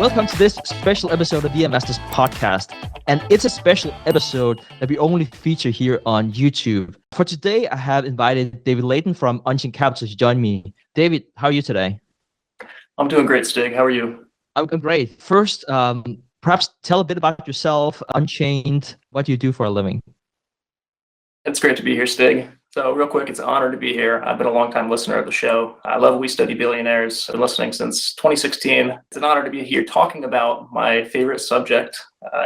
Welcome to this special episode of the Masters podcast. And it's a special episode that we only feature here on YouTube. For today, I have invited David Layton from Unchained Capital to join me. David, how are you today? I'm doing great, Stig. How are you? I'm great. First, perhaps tell a bit about yourself, Unchained, what do you do for a living? It's great to be here, Stig. So real quick, it's an honor to be here. I've been a longtime listener of the show. I love We Study Billionaires. I've been listening since 2016. It's an honor to be here talking about my favorite subject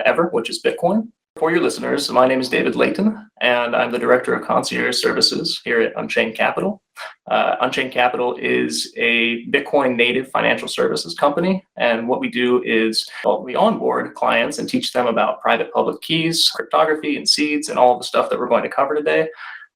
ever, which is Bitcoin. For your listeners, my name is David Layton, and I'm the Director of Concierge Services here at Unchained Capital. Unchained Capital is a Bitcoin native financial services company. And what we do is we onboard clients and teach them about private public keys, cryptography, and seeds, and all the stuff that we're going to cover today.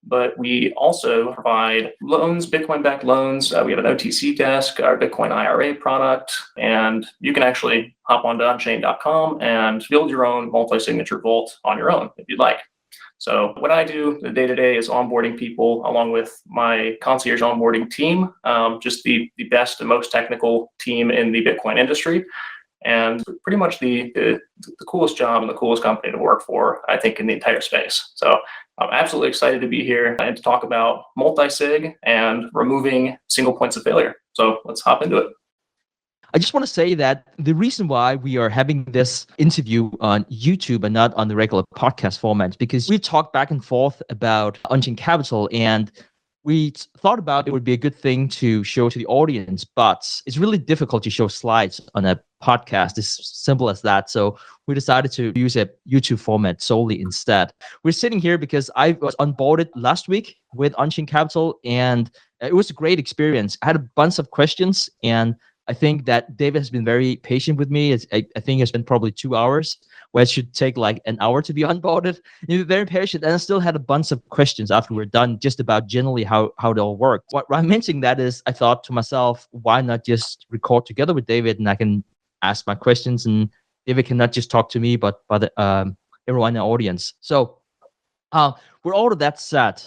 But we also provide loans, Bitcoin-backed loans. We have an OTC desk, our Bitcoin IRA product, and you can actually hop onto Unchained.com and build your own multi-signature vault on your own if you'd like. So what I do the day-to-day is onboarding people along with my concierge onboarding team, just the best and most technical team in the Bitcoin industry. And pretty much the coolest job and the coolest company to work for, I think, in the entire space. So I'm absolutely excited to be here and to talk about multi-sig and removing single points of failure. So let's hop into it. I just want to say that the reason why we are having this interview on YouTube and not on the regular podcast format, because we've talked back and forth about Unchained Capital, and we thought about it would be a good thing to show to the audience, but it's really difficult to show slides on a podcast. It's simple as that. So we decided to use a YouTube format solely instead. We're sitting here because I was onboarded last week with Unchained Capital, and it was a great experience. I had a bunch of questions, and I think that David has been very patient with me. I think it's been probably 2 hours, where it should take like an hour to be onboarded. He was very patient, and I still had a bunch of questions after we're done, just about generally how it all worked. What I'm mentioning that is, I thought to myself, why not just record together with David, and I can ask my questions, and David can not just talk to me, but everyone in the audience. So with all of that said,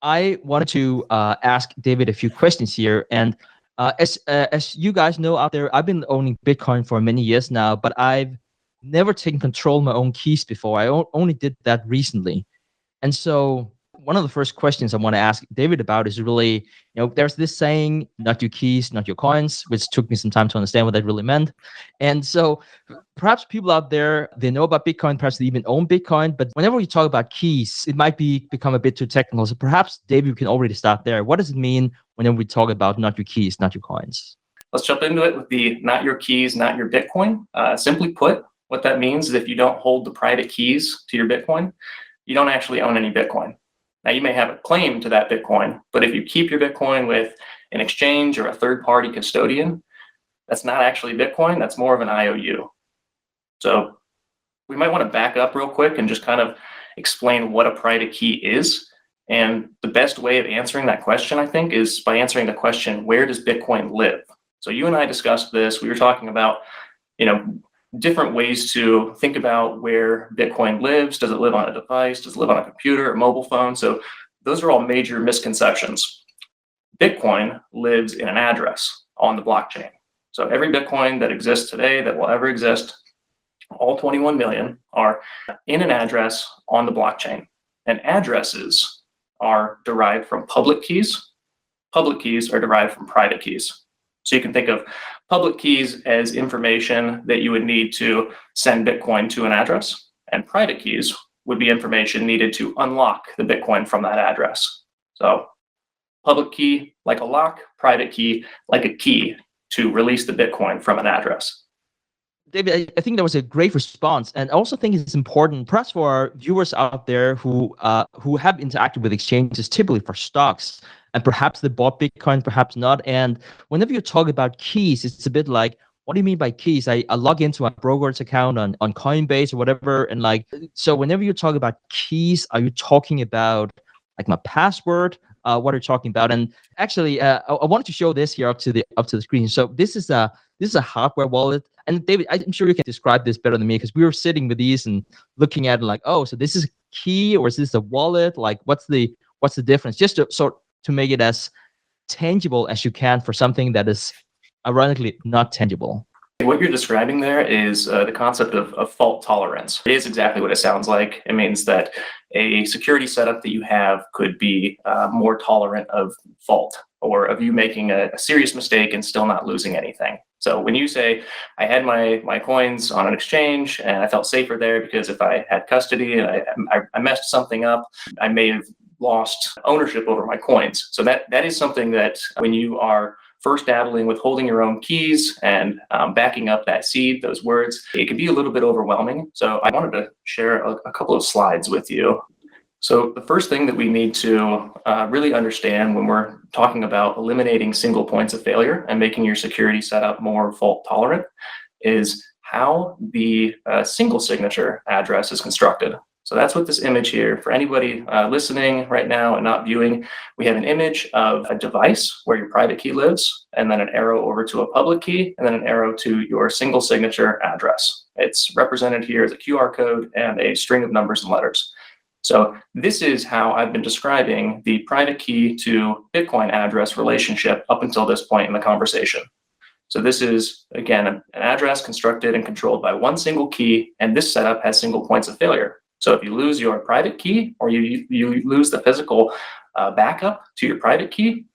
I wanted to ask David a few questions here. And as you guys know out there, I've been owning Bitcoin for many years now, but I've never taken control of my own keys before. I only did that recently. And so one of the first questions I want to ask David about is really, there's this saying, not your keys, not your coins, which took me some time to understand what that really meant. And so perhaps people out there, they know about Bitcoin, perhaps they even own Bitcoin, but whenever we talk about keys, it might become a bit too technical. So perhaps, David, we can already start there. What does it mean whenever we talk about not your keys, not your coins? Let's jump into it with the not your keys, not your Bitcoin. Simply put, what that means is if you don't hold the private keys to your Bitcoin, you don't actually own any Bitcoin. Now, you may have a claim to that Bitcoin, but if you keep your Bitcoin with an exchange or a third-party custodian, that's not actually Bitcoin. That's more of an IOU. So we might want to back up real quick and just kind of explain what a private key is. And the best way of answering that question, I think, is by answering the question, where does Bitcoin live? So you and I discussed this. We were talking about, different ways to think about where Bitcoin lives. Does it live on a device? Does it live on a computer or mobile phone? So those are all major misconceptions. Bitcoin lives in an address on the blockchain. So every Bitcoin that exists today, that will ever exist, all 21 million, are in an address on the blockchain. And addresses are derived from public keys. Public keys are derived from private keys. So you can think of public keys as information that you would need to send Bitcoin to an address, and private keys would be information needed to unlock the Bitcoin from that address. So public key like a lock, private key like a key to release the Bitcoin from an address. David, I think that was a great response, and I also think it's important, perhaps for our viewers out there who have interacted with exchanges, typically for stocks, and perhaps they bought Bitcoin, perhaps not. And whenever you talk about keys, it's a bit like, what do you mean by keys? I log into my brokerage account on Coinbase or whatever, and so whenever you talk about keys, are you talking about like my password? What are you talking about? And actually, I wanted to show this here up to the screen. So this is a hardware wallet. And David, I'm sure you can describe this better than me, because we were sitting with these and looking at it like, oh, so this is a key or is this a wallet? Like, what's the difference? Just to make it as tangible as you can for something that is ironically not tangible. What you're describing there is the concept of fault tolerance. It is exactly what it sounds like. It means that a security setup that you have could be more tolerant of fault, or of you making a serious mistake and still not losing anything. So when you say, I had my coins on an exchange and I felt safer there because if I had custody and I messed something up, I may have lost ownership over my coins. So that is something that when you are first dabbling with holding your own keys and backing up that seed, those words, it can be a little bit overwhelming. So I wanted to share a couple of slides with you. So the first thing that we need to really understand when we're talking about eliminating single points of failure and making your security setup more fault tolerant is how the single signature address is constructed. So that's what this image here, for anybody listening right now and not viewing, we have an image of a device where your private key lives, and then an arrow over to a public key, and then an arrow to your single signature address. It's represented here as a QR code and a string of numbers and letters. So this is how I've been describing the private key to Bitcoin address relationship up until this point in the conversation. So this is, again, an address constructed and controlled by one single key, and this setup has single points of failure. So if you lose your private key, or you lose the physical backup to your private key,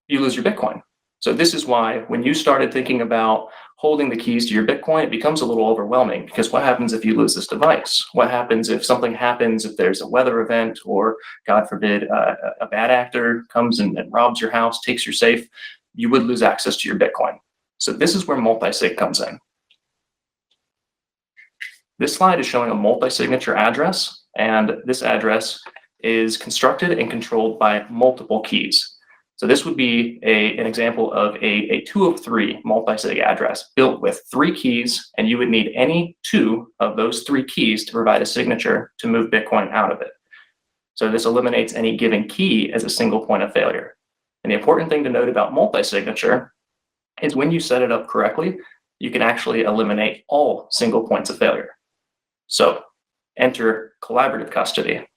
you lose your Bitcoin. So this is why when you started thinking about holding the keys to your Bitcoin, it becomes a little overwhelming, because what happens if you lose this device? What happens if something happens, if there's a weather event, or God forbid, a bad actor comes and robs your house, takes your safe? You would lose access to your Bitcoin. So this is where multi-sig comes in. This slide is showing a multi-signature address, and this address is constructed and controlled by multiple keys. So this would be an example of a 2 of 3 multi-sig address built with 3 keys, and you would need any 2 of those 3 keys to provide a signature to move Bitcoin out of it. So this eliminates any given key as a single point of failure. And the important thing to note about multi-signature is when you set it up correctly, you can actually eliminate all single points of failure. So enter collaborative custody.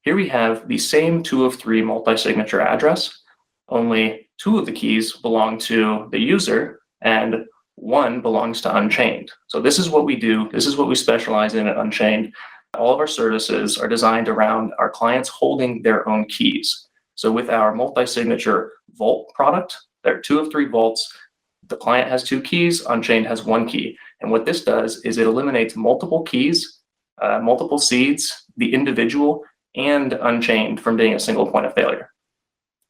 Here we have the same 2 of 3 multi-signature address, only 2 of the keys belong to the user and 1 belongs to Unchained. So this is what we do. This is what we specialize in at Unchained. All of our services are designed around our clients holding their own keys. So with our multi-signature vault product, there are 2 of 3 vaults. The client has 2 keys, Unchained has 1 key. And what this does is it eliminates multiple keys, multiple seeds, the individual, and Unchained from being a single point of failure.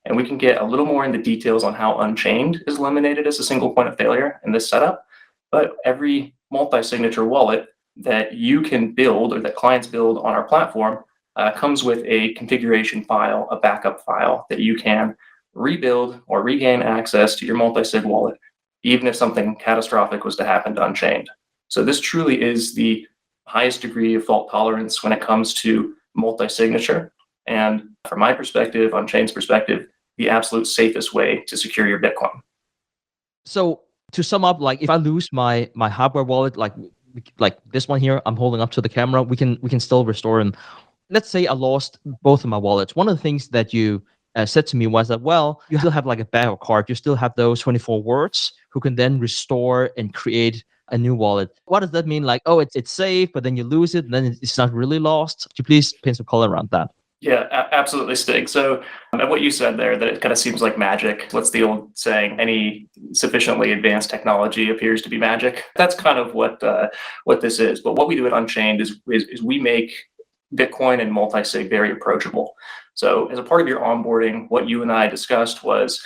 And we can get a little more into details on how Unchained is eliminated as a single point of failure in this setup. But every multi-signature wallet that you can build, or that clients build on our platform, comes with a configuration file, a backup file that you can rebuild or regain access to your multi-sig wallet, even if something catastrophic was to happen to Unchained. So this truly is the highest degree of fault tolerance when it comes to multi-signature. And from my perspective, Unchained's perspective, the absolute safest way to secure your Bitcoin. So to sum up, like if I lose my hardware wallet, like this one here, I'm holding up to the camera, we can still restore. And let's say I lost both of my wallets. One of the things that you said to me was that, well, you still have like a backup card. You still have those 24 words who can then restore and create a new wallet. What does that mean? Like, oh, it's safe, but then you lose it, and then it's not really lost. Could you please paint some color around that? Yeah, absolutely, Stig. So what you said there, that it kind of seems like magic. What's the old saying? Any sufficiently advanced technology appears to be magic. That's kind of what this is. But what we do at Unchained is we make Bitcoin and multi-sig very approachable. So as a part of your onboarding, what you and I discussed was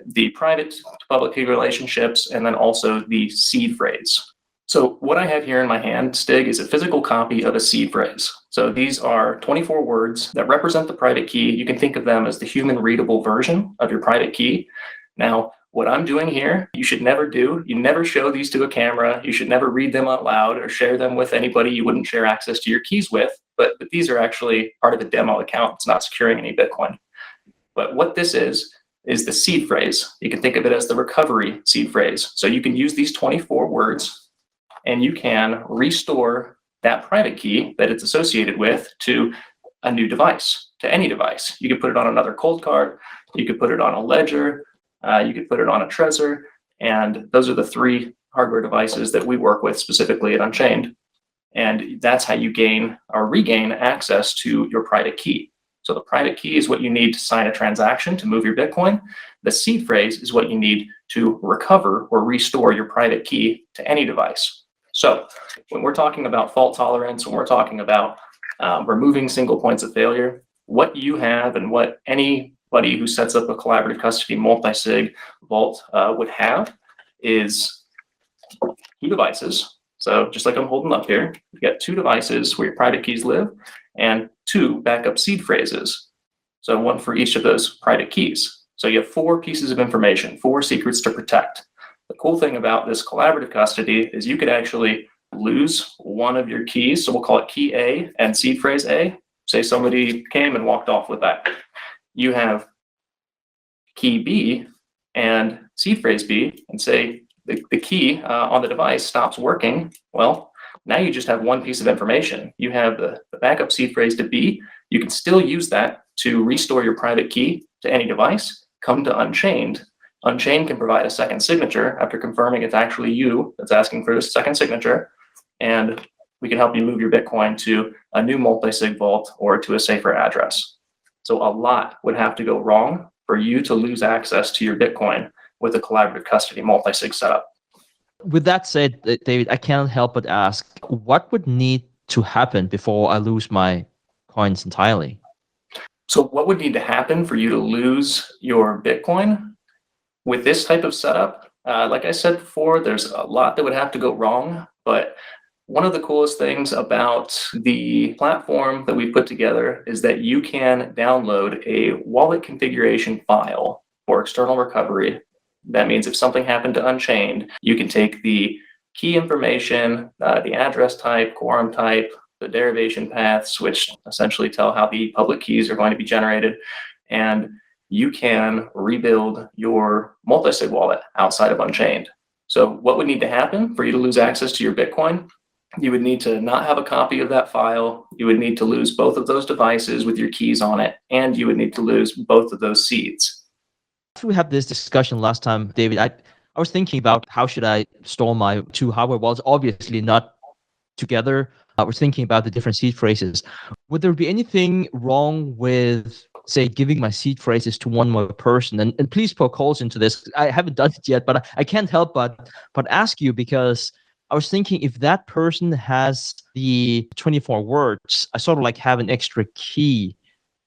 the private to public key relationships, and then also the seed phrase. So what I have here in my hand, Stig, is a physical copy of a seed phrase. So these are 24 words that represent the private key. You can think of them as the human readable version of your private key. Now, what I'm doing here, you should never do. You never show these to a camera. You should never read them out loud or share them with anybody you wouldn't share access to your keys with. But these are actually part of a demo account. It's not securing any Bitcoin. But what this is the seed phrase. You can think of it as the recovery seed phrase. So you can use these 24 words, and you can restore that private key that it's associated with to a new device, to any device. You could put it on another cold card. You could put it on a ledger. You could put it on a Trezor. And those are the three hardware devices that we work with specifically at Unchained. And that's how you gain or regain access to your private key. So the private key is what you need to sign a transaction to move your Bitcoin. The seed phrase is what you need to recover or restore your private key to any device. So when we're talking about fault tolerance, when we're talking about removing single points of failure, what you have and what anybody who sets up a collaborative custody multi-sig vault would have is two devices. So just like I'm holding up here, you got two devices where your private keys live and two backup seed phrases. So one for each of those private keys. So you have four pieces of information, four secrets to protect. The cool thing about this collaborative custody is you could actually lose one of your keys. So we'll call it key A and seed phrase A. Say somebody came and walked off with that. You have key B and seed phrase B, and say the key on the device stops working. Well, now you just have one piece of information. You have the backup seed phrase to B. You can still use that to restore your private key to any device. Come to Unchained. Unchained can provide a second signature after confirming it's actually you that's asking for this second signature. And we can help you move your Bitcoin to a new multi-sig vault or to a safer address. So a lot would have to go wrong for you to lose access to your Bitcoin with a collaborative custody multi-sig setup. With that said, David, I can't help but ask, what would need to happen before I lose my coins entirely? So what would need to happen for you to lose your Bitcoin? With this type of setup, like I said before, there's a lot that would have to go wrong, but one of the coolest things about the platform that we put together is that you can download a wallet configuration file for external recovery. That means if something happened to Unchained, you can take the key information, the address type, quorum type, the derivation paths, which essentially tell how the public keys are going to be generated, and you can rebuild your multi-sig wallet outside of Unchained. So what would need to happen for you to lose access to your Bitcoin? You would need to not have a copy of that file. You would need to lose both of those devices with your keys on it, and you would need to lose both of those seeds. After we had this discussion last time, David, I was thinking about how should I store my two hardware wallets, obviously not together. I was thinking about the different seed phrases. Would there be anything wrong with, say, giving my seed phrases to one more person? And please poke holes into this. I haven't done it yet, but I can't help but ask you, because I was thinking if that person has the 24 words, I sort of like have an extra key.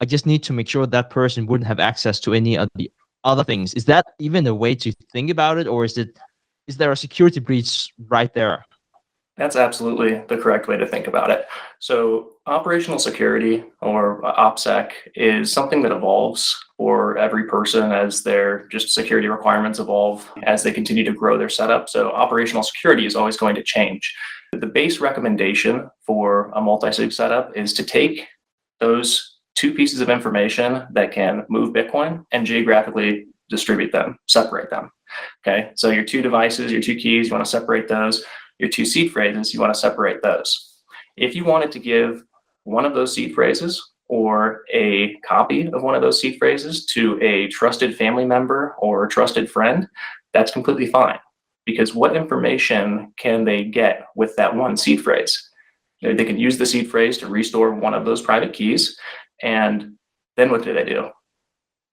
I just need to make sure that person wouldn't have access to any of the other things. Is that even a way to think about it, or is there a security breach right there? That's absolutely the correct way to think about it. So operational security, or OPSEC, is something that evolves for every person as their just security requirements evolve as they continue to grow their setup. So operational security is always going to change. The base recommendation for a multi-sig setup is to take those two pieces of information that can move Bitcoin and geographically distribute them, separate them. Okay, so your two devices, your two keys, you want to separate those. Your two seed phrases, you want to separate those. If you wanted to give one of those seed phrases or a copy of one of those seed phrases to a trusted family member or trusted friend, that's completely fine. Because what information can they get with that one seed phrase? They can use the seed phrase to restore one of those private keys, and then what do they do?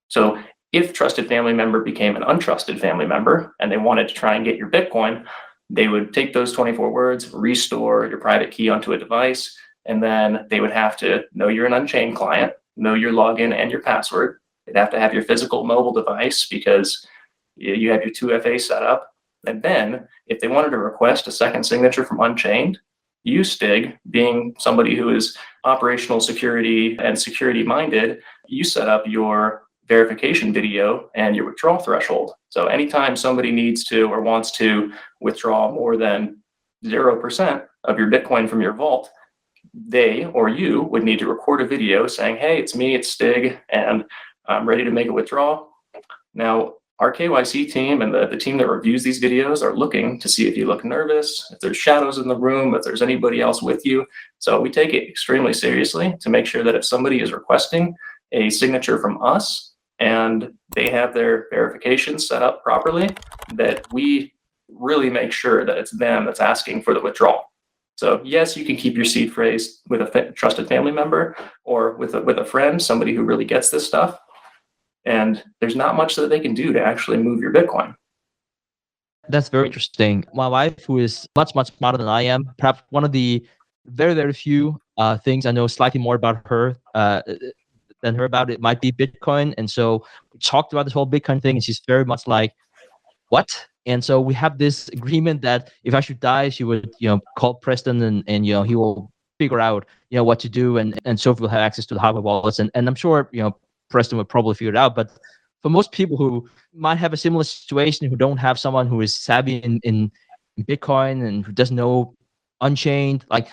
So if trusted family member became an untrusted family member and they wanted to try and get your Bitcoin, they would take those 24 words, restore your private key onto a device, and then they would have to know you're an Unchained client, know your login and your password. They'd have to have your physical mobile device because you have your 2FA set up. And then if they wanted to request a second signature from Unchained, you, Stig, being somebody who is operational security and security minded, you set up your verification video and your withdrawal threshold. So anytime somebody needs to or wants to withdraw more than 0% of your Bitcoin from your vault, they or you would need to record a video saying, hey, it's me, it's Stig, and I'm ready to make a withdrawal. Now, our KYC team and the team that reviews these videos are looking to see if you look nervous, if there's shadows in the room, if there's anybody else with you. So we take it extremely seriously to make sure that if somebody is requesting a signature from us, and they have their verification set up properly, that we really make sure that it's them that's asking for the withdrawal. So yes, you can keep your seed phrase with a trusted family member or with a friend, somebody who really gets this stuff. And there's not much that they can do to actually move your Bitcoin. That's very interesting. My wife, who is much, much smarter than I am, perhaps one of the very, very few things I know slightly more about her than her about it might be Bitcoin. And so we talked about this whole Bitcoin thing, and she's very much like, what? And so we have this agreement that if I should die, she would, call Preston and he will figure out, what to do, and Sophie will have access to the hardware wallets. And I'm sure, Preston would probably figure it out. But for most people who might have a similar situation, who don't have someone who is savvy in Bitcoin and who doesn't know Unchained, like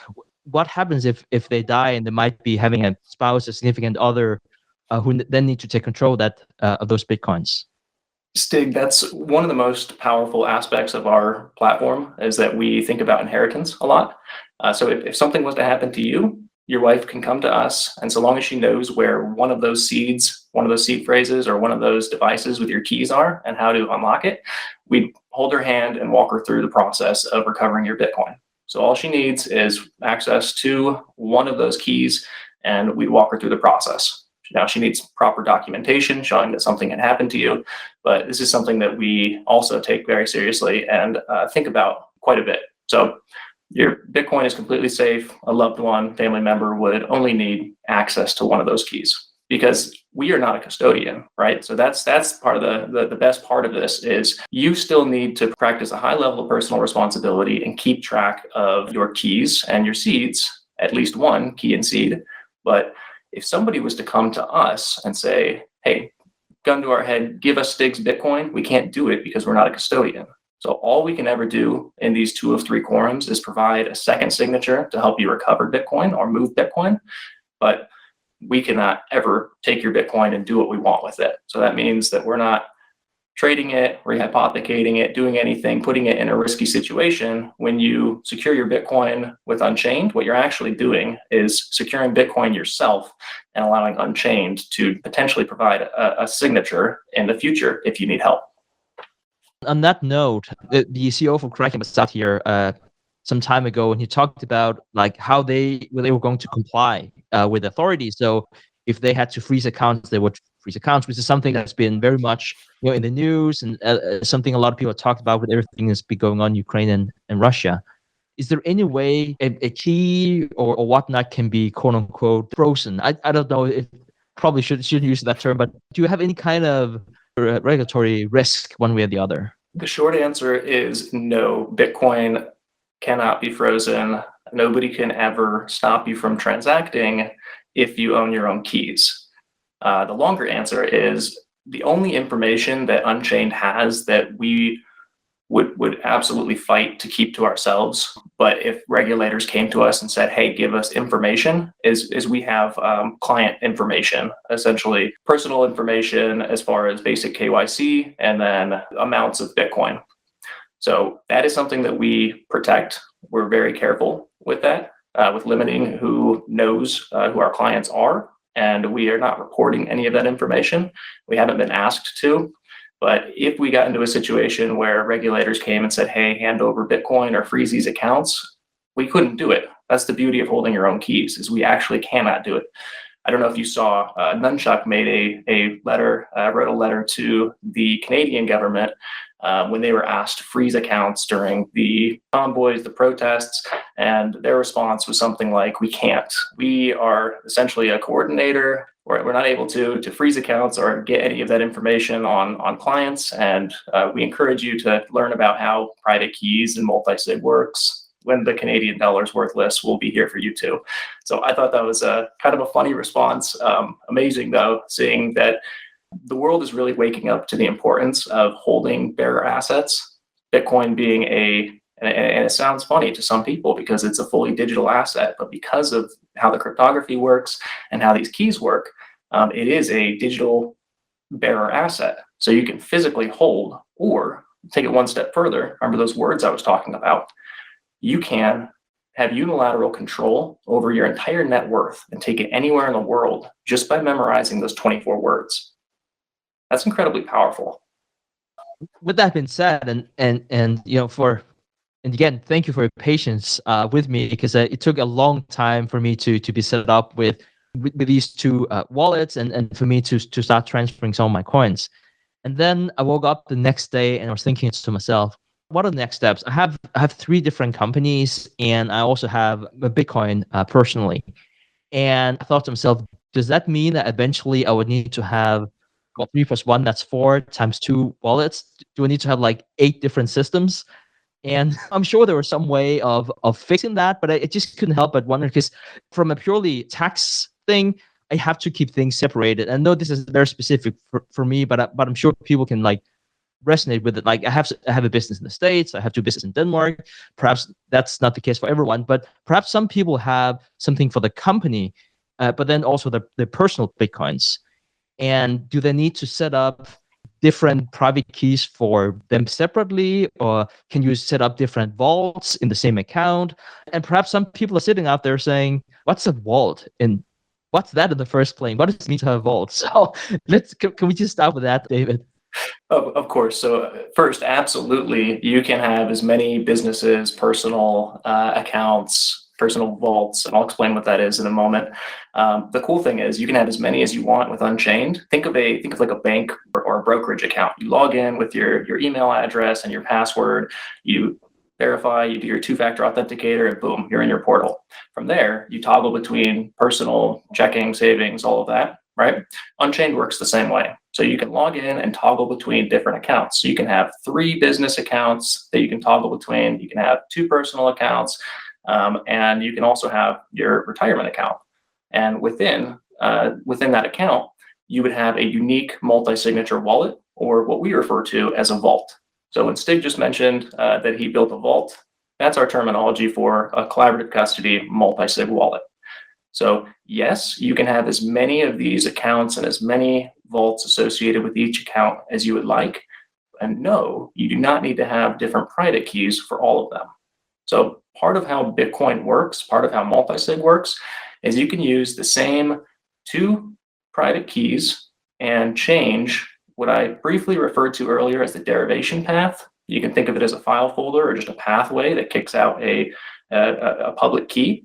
what happens if they die and they might be having a spouse, a significant other, who then need to take control of those Bitcoins? Stig, that's one of the most powerful aspects of our platform, is that we think about inheritance a lot. So if something was to happen to you, your wife can come to us, and so long as she knows where one of those seed phrases, or one of those devices with your keys are and how to unlock it, we hold her hand and walk her through the process of recovering your Bitcoin. So all she needs is access to one of those keys, and we walk her through the process. Now, she needs proper documentation showing that something had happened to you, but this is something that we also take very seriously and think about quite a bit. So your Bitcoin is completely safe. A loved one, family member would only need access to one of those keys, because we are not a custodian, right? So that's part of the best part of this, is you still need to practice a high level of personal responsibility and keep track of your keys and your seeds, at least one key and seed. But if somebody was to come to us and say, hey, gun to our head, give us Stig's Bitcoin, we can't do it because we're not a custodian. So all we can ever do in these 2 of 3 quorums is provide a second signature to help you recover Bitcoin or move Bitcoin, but we cannot ever take your Bitcoin and do what we want with it. So that means that we're not trading it, rehypothecating it, doing anything, putting it in a risky situation. When you secure your Bitcoin with Unchained, what you're actually doing is securing Bitcoin yourself and allowing Unchained to potentially provide a signature in the future if you need help. On that note, the CEO for Kraken was out here some time ago, and he talked about like how they were going to comply with authorities. So if they had to freeze accounts, they would freeze accounts, which is something that's been very much in the news, and something a lot of people have talked about with everything that's been going on in Ukraine and Russia. Is there any way a key or whatnot can be quote unquote frozen? I don't know if probably shouldn't use that term, but do you have any kind of regulatory risk one way or the other? The short answer is no. Bitcoin cannot be frozen. Nobody can ever stop you from transacting if you own your own keys. The longer answer is the only information that Unchained has that we would absolutely fight to keep to ourselves, but if regulators came to us and said, hey, give us information, is we have client information, essentially personal information as far as basic KYC, and then amounts of Bitcoin. So that is something that we protect. We're very careful with that, with limiting who knows who our clients are, and we are not reporting any of that information. We haven't been asked to. But if we got into a situation where regulators came and said, hey, hand over Bitcoin or freeze these accounts, we couldn't do it. That's the beauty of holding your own keys, is we actually cannot do it. I don't know if you saw, Nunchuck made a letter, wrote a letter to the Canadian government when they were asked to freeze accounts during the convoys, the protests, and their response was something like, we can't. We are essentially a coordinator. We're not able to freeze accounts or get any of that information on clients, and we encourage you to learn about how private keys and multi-sig works. When the Canadian dollar's worthless, we'll be here for you too. So I thought that was a kind of a funny response. Amazing though, seeing that the world is really waking up to the importance of holding bearer assets, Bitcoin being and it sounds funny to some people because it's a fully digital asset, but because of how the cryptography works and how these keys work, it is a digital bearer asset. So you can physically hold, or take it one step further. Remember those words I was talking about? You can have unilateral control over your entire net worth and take it anywhere in the world just by memorizing those 24 words. That's incredibly powerful. With that being said, and again, thank you for your patience with me, because it took a long time for me to be set up with these two wallets, and for me to start transferring some of my coins. And then I woke up the next day and I was thinking to myself, what are the next steps? I have three different companies, and I also have a Bitcoin personally. And I thought to myself, does that mean that eventually I would need to have, well, 3 plus 1, that's 4 times 2 wallets? Do I need to have like 8 different systems? And I'm sure there was some way of fixing that, but I just couldn't help but wonder, because from a purely tax thing, I have to keep things separated. And I know this is very specific for me, but I'm sure people can like resonate with it. Like I have a business in the States, I have two businesses in Denmark. Perhaps that's not the case for everyone, but perhaps some people have something for the company, but then also their personal Bitcoins. And do they need to set up different private keys for them separately, or can you set up different vaults in the same account? And perhaps some people are sitting out there saying, what's a vault, and what's that in the first place? What does it mean to have a vault? So can we just start with that, David? Of course. So first, absolutely, you can have as many businesses, personal accounts, personal vaults, and I'll explain what that is in a moment. The cool thing is you can have as many as you want with Unchained. Think of like a bank or a brokerage account. You log in with your email address and your password. You verify, you do your two-factor authenticator, and boom, you're in your portal. From there, you toggle between personal, checking, savings, all of that, right? Unchained works the same way. So you can log in and toggle between different accounts. So you can have 3 business accounts that you can toggle between. You can have 2 personal accounts, and you can also have your retirement account. And within that account, you would have a unique multi-signature wallet, or what we refer to as a vault. So when Stig just mentioned that he built a vault, that's our terminology for a collaborative custody multi-sig wallet. So yes, you can have as many of these accounts and as many vaults associated with each account as you would like. And no, you do not need to have different private keys for all of them. So part of how Bitcoin works, part of how multi-sig works, is you can use the same 2 private keys and change what I briefly referred to earlier as the derivation path. You can think of it as a file folder or just a pathway that kicks out a public key.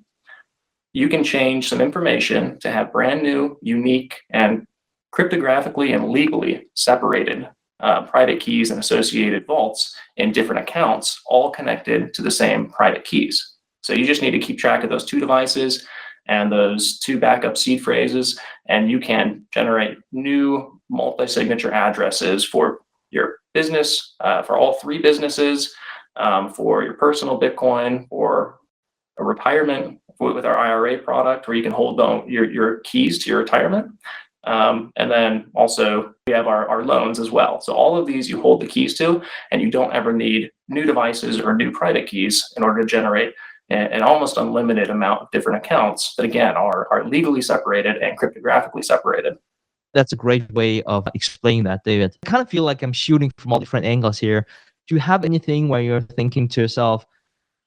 You can change some information to have brand new, unique, and cryptographically and legally separated private keys and associated vaults in different accounts, all connected to the same private keys. So you just need to keep track of those 2 devices and those 2 backup seed phrases, and you can generate new multi-signature addresses for your business, for all 3 businesses, for your personal Bitcoin, for a retirement with our IRA product, where you can hold your keys to your retirement. And then also we have our loans as well. So all of these you hold the keys to, and you don't ever need new devices or new private keys in order to generate an almost unlimited amount of different accounts that, again, are legally separated and cryptographically separated. That's a great way of explaining that, David. I kind of feel like I'm shooting from all different angles here. Do you have anything where you're thinking to yourself,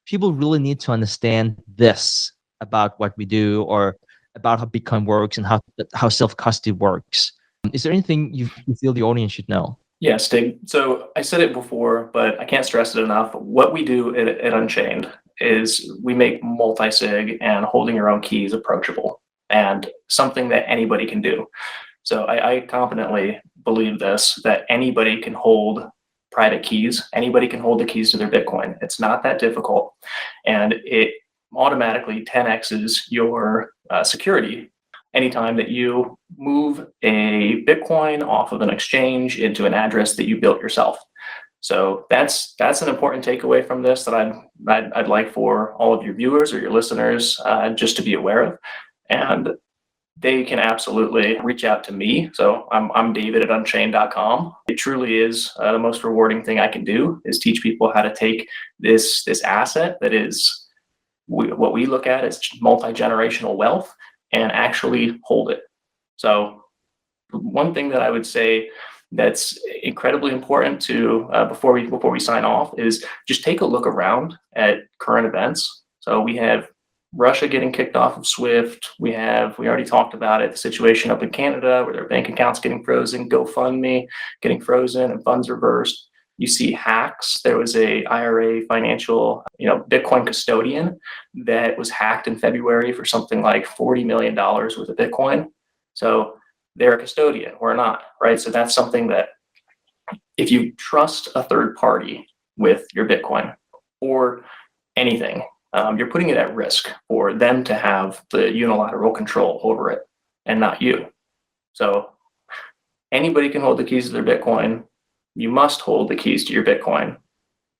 people really need to understand this about what we do, or about how Bitcoin works and how self-custody works? Is there anything you feel the audience should know? Yeah, Stig. So I said it before, but I can't stress it enough. What we do at Unchained is we make multi-sig and holding your own keys approachable, and something that anybody can do. So I confidently believe this, that anybody can hold private keys. Anybody can hold the keys to their Bitcoin. It's not that difficult. And it automatically 10x's your security anytime that you move a Bitcoin off of an exchange into an address that you built yourself. So that's an important takeaway from this that I'd like for all of your viewers or your listeners just to be aware of. And they can absolutely reach out to me. So I'm David at Unchained.com. It truly is the most rewarding thing I can do, is teach people how to take this asset that is what we look at as multi-generational wealth and actually hold it. So one thing that I would say that's incredibly important to before we sign off is just take a look around at current events. So we have Russia getting kicked off of SWIFT. We already talked about it, the situation up in Canada where their bank accounts getting frozen, GoFundMe getting frozen and funds reversed. You see hacks. There was a IRA financial, Bitcoin custodian that was hacked in February for something like $40 million worth of Bitcoin. So they're a custodian. We're not, right? So that's something that if you trust a third party with your Bitcoin or anything, you're putting it at risk for them to have the unilateral control over it and not you. So anybody can hold the keys to their Bitcoin. You must hold the keys to your Bitcoin.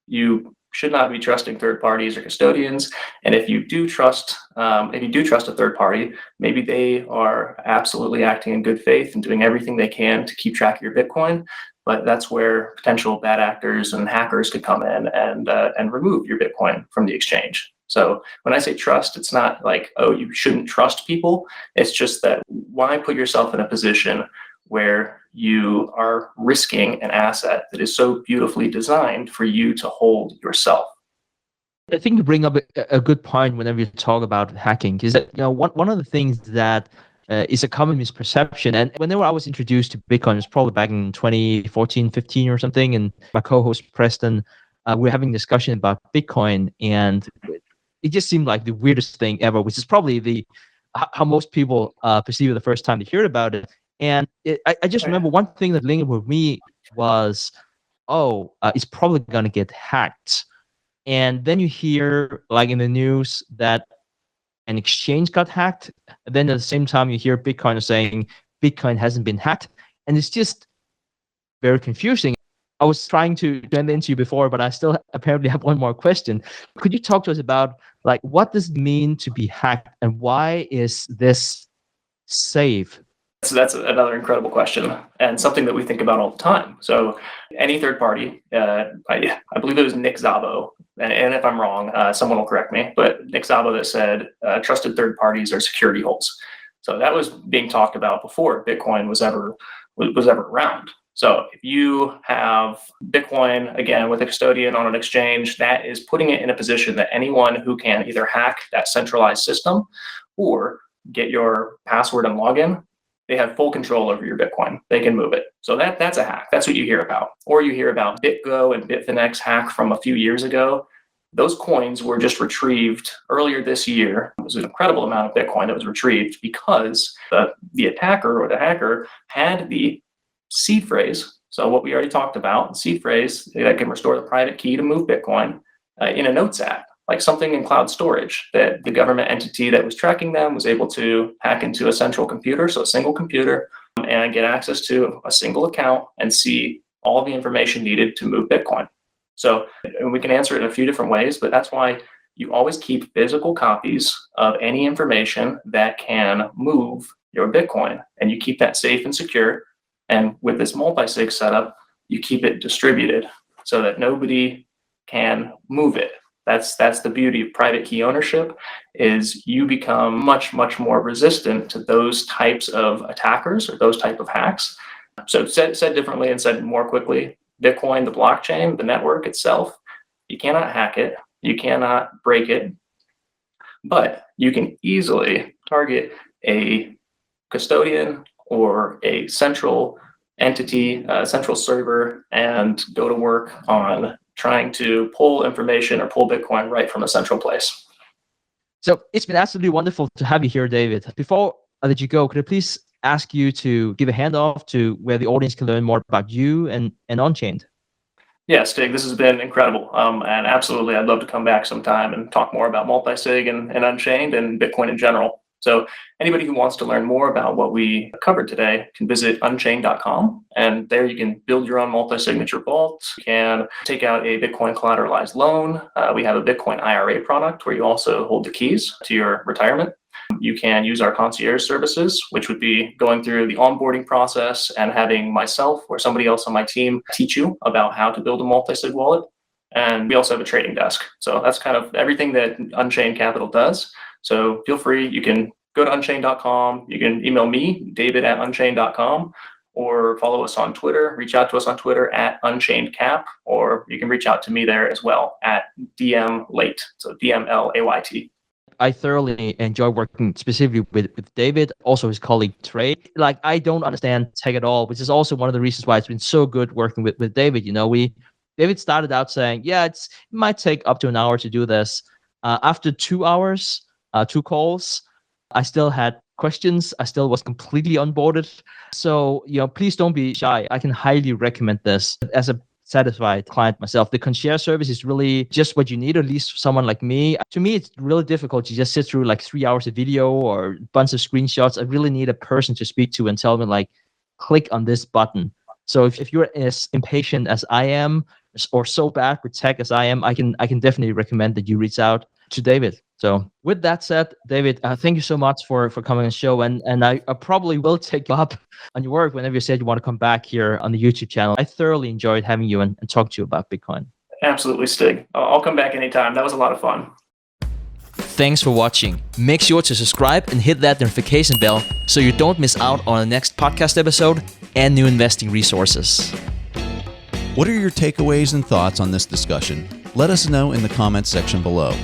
You should not be trusting third parties or custodians. And if you do trust a third party, maybe they are absolutely acting in good faith and doing everything they can to keep track of your Bitcoin. But that's where potential bad actors and hackers could come in and remove your Bitcoin from the exchange. So when I say trust, it's not like, oh, you shouldn't trust people. It's just that why put yourself in a position where you are risking an asset that is so beautifully designed for you to hold yourself? I think you bring up a good point whenever you talk about hacking, is that one of the things that is a common misperception. And whenever I was introduced to Bitcoin, it was probably back in 2014, 15 or something, and my co-host Preston, we were having a discussion about Bitcoin, and it just seemed like the weirdest thing ever, which is probably how most people perceive it the first time they hear about it. And I just remember one thing that lingered with me was, it's probably going to get hacked. And then you hear, like in the news, that an exchange got hacked. And then at the same time, you hear Bitcoin saying Bitcoin hasn't been hacked. And it's just very confusing. I was trying to jump into you before, but I still apparently have one more question. Could you talk to us about, like, what does it mean to be hacked, and why is this safe? So that's another incredible question, and something that we think about all the time. So any third party, I believe it was Nick Szabo, and if I'm wrong, someone will correct me, but Nick Szabo that said trusted third parties are security holes. So that was being talked about before Bitcoin was ever around. So if you have Bitcoin, again, with a custodian on an exchange, that is putting it in a position that anyone who can either hack that centralized system or get your password and login, they have full control over your Bitcoin. They can move it. So that's a hack. That's what you hear about. Or you hear about BitGo and Bitfinex hack from a few years ago. Those coins were just retrieved earlier this year. It was an incredible amount of Bitcoin that was retrieved because the attacker or the hacker had the seed phrase. So what we already talked about, seed phrase that can restore the private key to move Bitcoin in a notes app, like something in cloud storage that the government entity that was tracking them was able to hack into a central computer, so a single computer, and get access to a single account and see all the information needed to move Bitcoin. So we can answer it in a few different ways, but that's why you always keep physical copies of any information that can move your Bitcoin, and you keep that safe and secure. And with this multi-sig setup, you keep it distributed so that nobody can move it. That's the beauty of private key ownership, is you become much, much more resistant to those types of attackers or those type of hacks. So said differently and said more quickly, Bitcoin, the blockchain, the network itself, you cannot hack it, you cannot break it, but you can easily target a custodian or a central entity, central server, and go to work on trying to pull information or pull Bitcoin right from a central place. So it's been absolutely wonderful to have you here, David. Before I let you go, could I please ask you to give a handoff to where the audience can learn more about you and Unchained? Yeah, Stig, this has been incredible. And absolutely, I'd love to come back sometime and talk more about multi-sig and Unchained and Bitcoin in general. So anybody who wants to learn more about what we covered today can visit unchained.com, and there you can build your own multi-signature vault. You can take out a Bitcoin collateralized loan. We have a Bitcoin IRA product where you also hold the keys to your retirement. You can use our concierge services, which would be going through the onboarding process and having myself or somebody else on my team teach you about how to build a multi-sig wallet. And we also have a trading desk. So that's kind of everything that Unchained Capital does. So feel free, you can go to unchained.com. You can email me, david@unchained.com, or follow us on Twitter. Reach out to us on Twitter @UnchainedCap, or you can reach out to me there as well @DM Layt, so DMLAYT. I thoroughly enjoy working specifically with David, also his colleague Trey. Like, I don't understand tech at all, which is also one of the reasons why it's been so good working with David. David started out saying, yeah, it might take up to an hour to do this. After 2 hours, 2 calls, I still had questions. I still was completely onboarded. So, please don't be shy. I can highly recommend this as a satisfied client myself. The concierge service is really just what you need, at least for someone like me. To me, it's really difficult to just sit through like 3 hours of video or a bunch of screenshots. I really need a person to speak to and tell me, like, click on this button. So if you're as impatient as I am, or so bad with tech as I am, I can definitely recommend that you reach out to David. So with that said, David, thank you so much for coming on the show. And I probably will take you up on your work whenever you said you want to come back here on the YouTube channel. I thoroughly enjoyed having you and talk to you about Bitcoin. Absolutely, Stig. I'll come back anytime. That was a lot of fun. Thanks for watching. Make sure to subscribe and hit that notification bell so you don't miss out on the next podcast episode and new investing resources. What are your takeaways and thoughts on this discussion? Let us know in the comments section below.